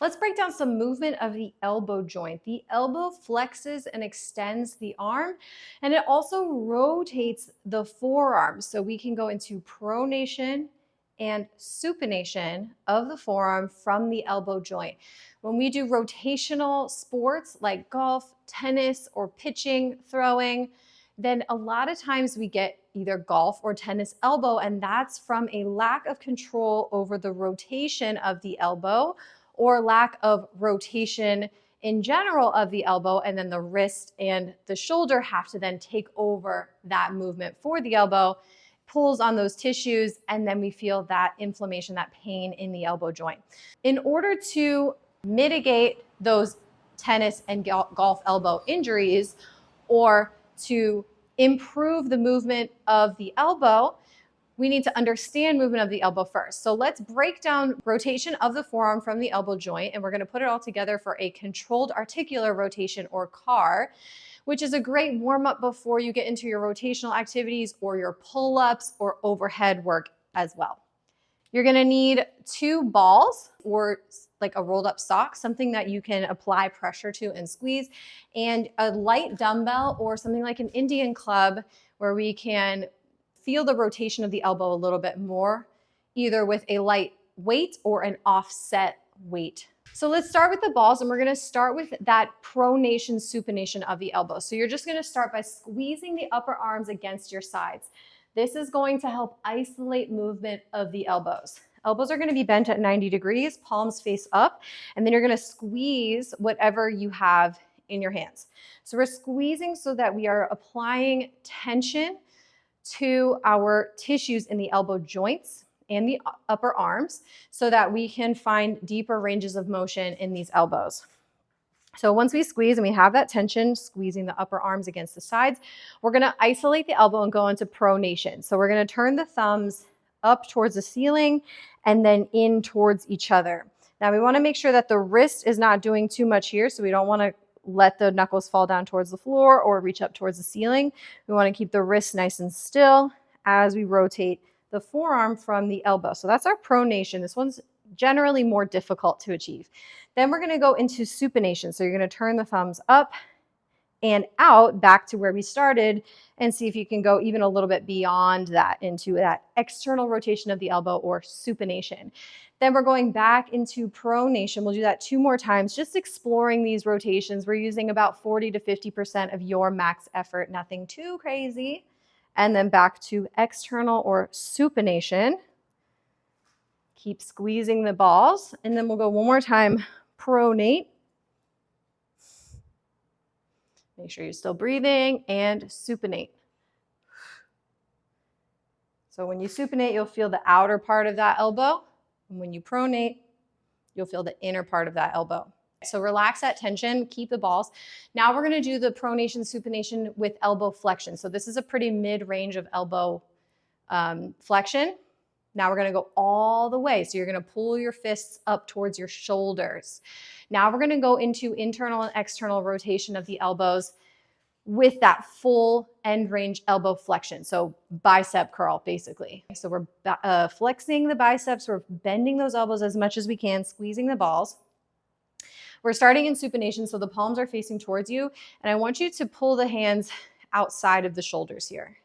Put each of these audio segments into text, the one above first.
Let's break down some movement of the elbow joint. The elbow flexes and extends the arm, and it also rotates the forearm. So we can go into pronation and supination of the forearm from the elbow joint. When we do rotational sports like golf, tennis, or pitching, throwing, then a lot of times we get either golf or tennis elbow, and that's from a lack of control over the rotation of the elbow or lack of rotation in general of the elbow, and then the wrist and the shoulder have to then take over that movement for the elbow, pulls on those tissues, and then we feel that inflammation, that pain in the elbow joint. In order to mitigate those tennis and golf elbow injuries, or to improve the movement of the elbow, we need to understand movement of the elbow first. So let's break down rotation of the forearm from the elbow joint, and we're going to put it all together for a controlled articular rotation, or CAR, which is a great warm-up before you get into your rotational activities or your pull-ups or overhead work as well. You're going to need 2 balls, or like a rolled up sock, something that you can apply pressure to and squeeze, and a light dumbbell or something like an Indian club where we can feel the rotation of the elbow a little bit more, either with a light weight or an offset weight. So let's start with the balls, and we're gonna start with that pronation, supination of the elbow. So you're just gonna start by squeezing the upper arms against your sides. This is going to help isolate movement of the elbows. Elbows are gonna be bent at 90 degrees, palms face up, and then you're gonna squeeze whatever you have in your hands. So we're squeezing so that we are applying tension to our tissues in the elbow joints and the upper arms so that we can find deeper ranges of motion in these elbows. So once we squeeze and we have that tension, squeezing the upper arms against the sides, we're gonna isolate the elbow and go into pronation. So we're gonna turn the thumbs up towards the ceiling and then in towards each other. Now we wanna make sure that the wrist is not doing too much here, so we don't wanna let the knuckles fall down towards the floor or reach up towards the ceiling. We want to keep the wrist nice and still as we rotate the forearm from the elbow. So that's our pronation. This one's generally more difficult to achieve. Then we're going to go into supination. So you're going to turn the thumbs up and out back to where we started and see if you can go even a little bit beyond that into that external rotation of the elbow, or supination. Then we're going back into pronation. We'll do that 2 more times, just exploring these rotations. We're using about 40 to 50% of your max effort, nothing too crazy. And then back to external or supination. Keep squeezing the balls. And then we'll go 1 more time, pronate. Make sure you're still breathing, and supinate. So when you supinate, you'll feel the outer part of that elbow. And when you pronate, you'll feel the inner part of that elbow. So relax that tension, keep the balls. Now we're gonna do the pronation, supination with elbow flexion. So this is a pretty mid-range of elbow flexion. Now we're gonna go all the way. So you're gonna pull your fists up towards your shoulders. Now we're gonna go into internal and external rotation of the elbows with that full end range elbow flexion. So bicep curl, basically. So we're flexing the biceps, we're bending those elbows as much as we can, squeezing the balls. We're starting in supination, so the palms are facing towards you, and I want you to pull the hands outside of the shoulders here.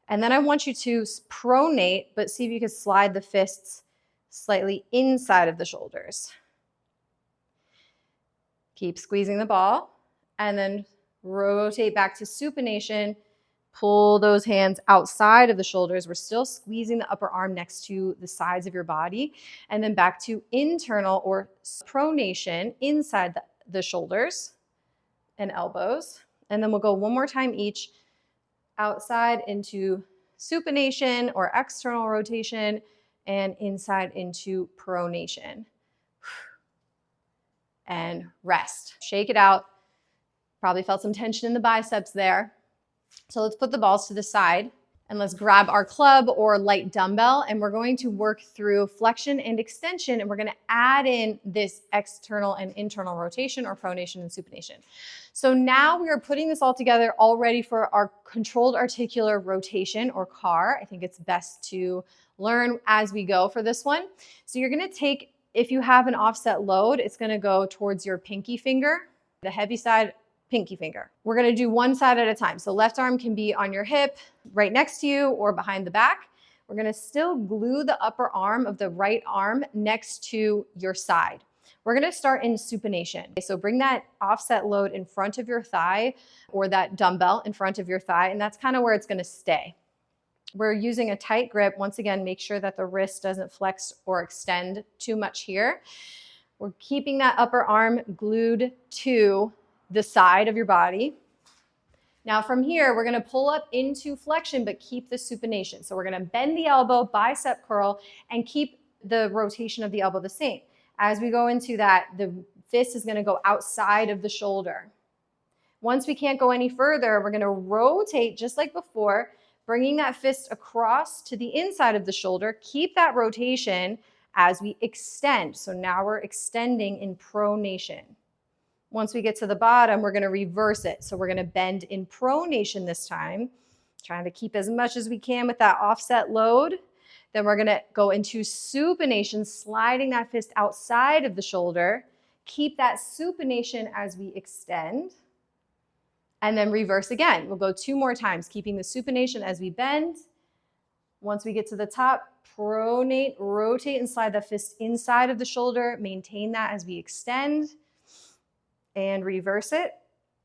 And then I want you to pronate, but see if you can slide the fists slightly inside of the shoulders. Keep squeezing the ball, and then rotate back to supination. Pull those hands outside of the shoulders. We're still squeezing the upper arm next to the sides of your body. And then back to internal or pronation inside the shoulders and elbows. And then we'll go 1 more time each, outside into supination or external rotation, and inside into pronation. And rest. Shake it out. Probably felt some tension in the biceps there. So let's put the balls to the side and let's grab our club or light dumbbell, and we're going to work through flexion and extension, and we're going to add in this external and internal rotation or pronation and supination. So now we are putting this all together all ready for our controlled articular rotation or CAR. I think it's best to learn as we go for this one. So you're going to take If you have an offset load, it's gonna go towards your pinky finger, the heavy side, pinky finger. We're gonna do one side at a time. So left arm can be on your hip, right next to you, or behind the back. We're gonna still glue the upper arm of the right arm next to your side. We're gonna start in supination. So bring that offset load in front of your thigh or that dumbbell in front of your thigh, and that's kind of where it's gonna stay. We're using a tight grip. Once again, make sure that the wrist doesn't flex or extend too much here. We're keeping that upper arm glued to the side of your body. Now from here, we're gonna pull up into flexion, but keep the supination. So we're gonna bend the elbow, bicep curl, and keep the rotation of the elbow the same. As we go into that, the fist is gonna go outside of the shoulder. Once we can't go any further, we're gonna rotate just like before, bringing that fist across to the inside of the shoulder. Keep that rotation as we extend. So now we're extending in pronation. Once we get to the bottom, we're gonna reverse it. So we're gonna bend in pronation this time, trying to keep as much as we can with that offset load. Then we're gonna go into supination, sliding that fist outside of the shoulder. Keep that supination as we extend. And then reverse again. We'll go 2 more times, keeping the supination as we bend. Once we get to the top, pronate, rotate and slide the fist inside of the shoulder. Maintain that as we extend. And reverse it,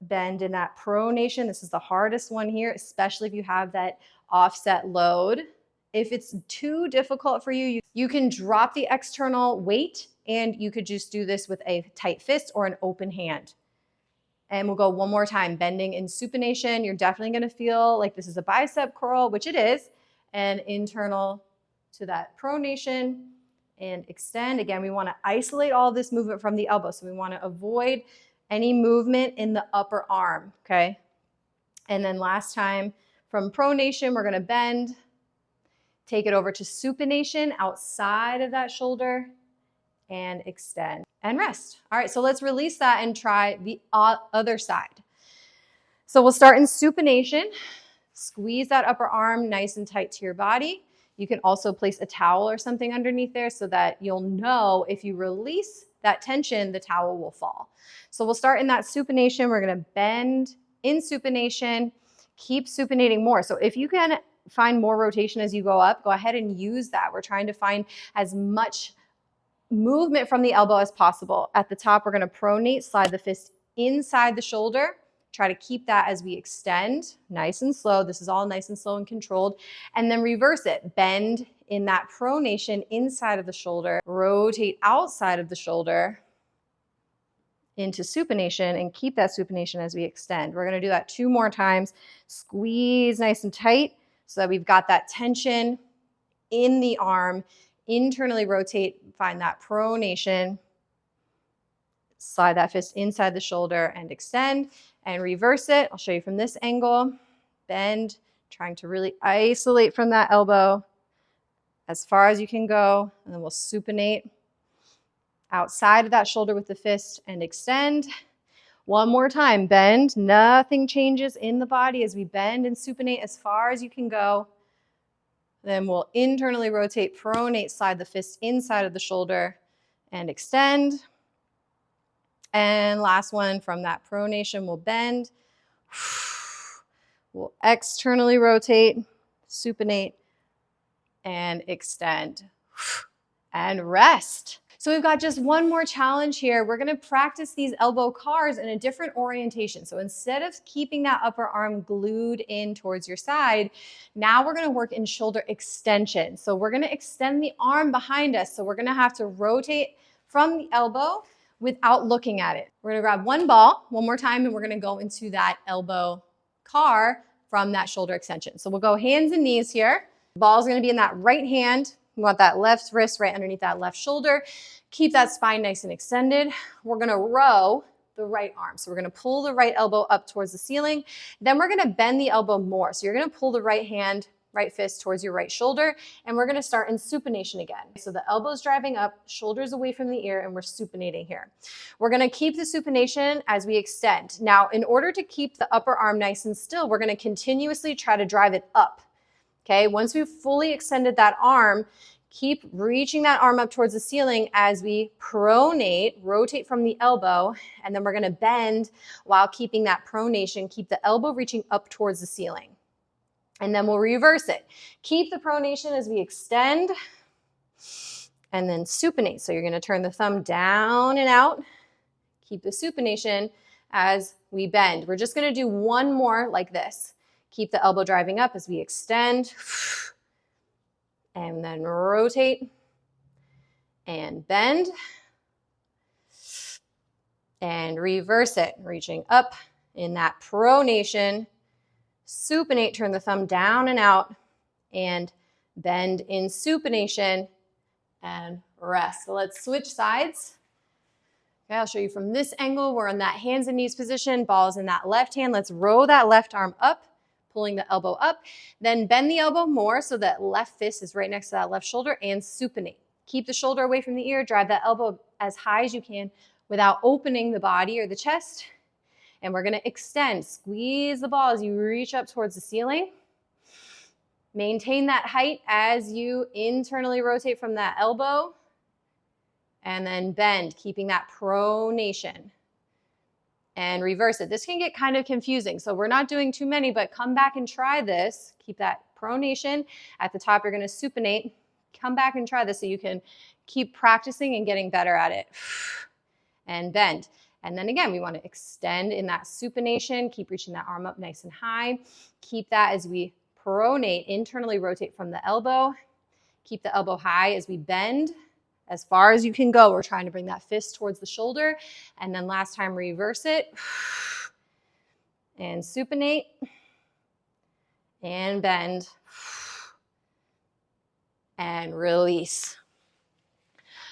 bend in that pronation. This is the hardest one here, especially if you have that offset load. If it's too difficult for you, you can drop the external weight and you could just do this with a tight fist or an open hand. And we'll go one more time, bending in supination. You're definitely gonna feel like this is a bicep curl, which it is, and internal to that pronation and extend. Again, we wanna isolate all this movement from the elbow. So we wanna avoid any movement in the upper arm, okay? And then last time from pronation, we're gonna bend, take it over to supination outside of that shoulder and extend and rest. All right, so let's release that and try the other side. So we'll start in supination. Squeeze that upper arm nice and tight to your body. You can also place a towel or something underneath there so that you'll know if you release that tension, the towel will fall. So we'll start in that supination. We're gonna bend in supination, keep supinating more. So if you can find more rotation as you go up, go ahead and use that. We're trying to find as much movement from the elbow as possible. At the top, we're gonna pronate, slide the fist inside the shoulder. Try to keep that as we extend, nice and slow. This is all nice and slow and controlled. And then reverse it, bend in that pronation inside of the shoulder, rotate outside of the shoulder into supination and keep that supination as we extend. We're gonna do that 2 more times. Squeeze nice and tight so that we've got that tension in the arm. Internally rotate, find that pronation. Slide that fist inside the shoulder and extend and reverse it. I'll show you from this angle. Bend, trying to really isolate from that elbow as far as you can go. And then we'll supinate outside of that shoulder with the fist and extend. One more time, bend. Nothing changes in the body as we bend and supinate as far as you can go. Then we'll internally rotate, pronate, slide the fist inside of the shoulder and extend. And last one from that pronation, we'll bend. We'll externally rotate, supinate, and extend. And rest. So we've got just one more challenge here. We're gonna practice these elbow cars in a different orientation. So instead of keeping that upper arm glued in towards your side, now we're gonna work in shoulder extension. So we're gonna extend the arm behind us. So we're gonna have to rotate from the elbow without looking at it. We're gonna grab one ball one more time and we're gonna go into that elbow car from that shoulder extension. So we'll go hands and knees here. The ball's gonna be in that right hand. We want that left wrist right underneath that left shoulder. Keep that spine nice and extended. We're gonna row the right arm. So we're gonna pull the right elbow up towards the ceiling. Then we're gonna bend the elbow more. So you're gonna pull the right hand, right fist towards your right shoulder, and we're gonna start in supination again. So the elbow's driving up, shoulders away from the ear, and we're supinating here. We're gonna keep the supination as we extend. Now, in order to keep the upper arm nice and still, we're gonna continuously try to drive it up. Okay, once we've fully extended that arm, Keep reaching that arm up towards the ceiling as we pronate, rotate from the elbow, and then we're gonna bend while keeping that pronation. Keep the elbow reaching up towards the ceiling. And then we'll reverse it. Keep the pronation as we extend, and then supinate. So you're gonna turn the thumb down and out. Keep the supination as we bend. We're just gonna do one more like this. Keep the elbow driving up as we extend, and then rotate and bend and reverse it, reaching up in that pronation, supinate, turn the thumb down and out, and bend in supination and rest. So let's switch sides. Okay, I'll show you from this angle. We're in that hands and knees position, ball's in that left hand. Let's row that left arm up, pulling the elbow up, then bend the elbow more so that left fist is right next to that left shoulder, and supinate. Keep the shoulder away from the ear, drive that elbow as high as you can without opening the body or the chest. And we're gonna extend, squeeze the ball as you reach up towards the ceiling. Maintain that height as you internally rotate from that elbow, and then bend, keeping that pronation. And reverse it. This can get kind of confusing, so we're not doing too many, but come back and try this. Keep that pronation. At the top, you're gonna supinate. Come back and try this so you can keep practicing and getting better at it. And bend. And then again, we wanna extend in that supination. Keep reaching that arm up nice and high. Keep that as we pronate, internally rotate from the elbow. Keep the elbow high as we bend. As far as you can go, we're trying to bring that fist towards the shoulder. And then last time, reverse it. And supinate. And bend. And release.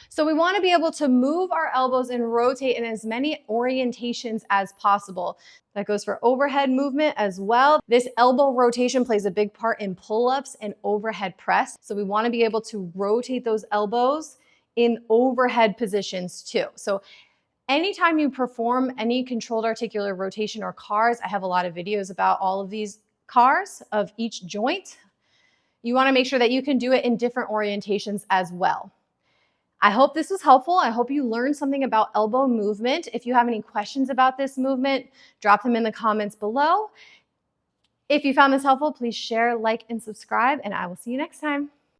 So we want to be able to move our elbows and rotate in as many orientations as possible. That goes for overhead movement as well. This elbow rotation plays a big part in pull-ups and overhead press. So we want to be able to rotate those elbows in overhead positions too. So anytime you perform any controlled articular rotation or CARs, I have a lot of videos about all of these CARs of each joint. You want to make sure that you can do it in different orientations as well. I hope this was helpful. I hope you learned something about elbow movement. If you have any questions about this movement, drop them in the comments below. If you found this helpful, please share, like, and subscribe, and I will see you next time.